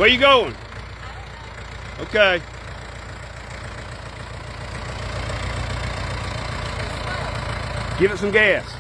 Where you going? Okay. Give it some gas.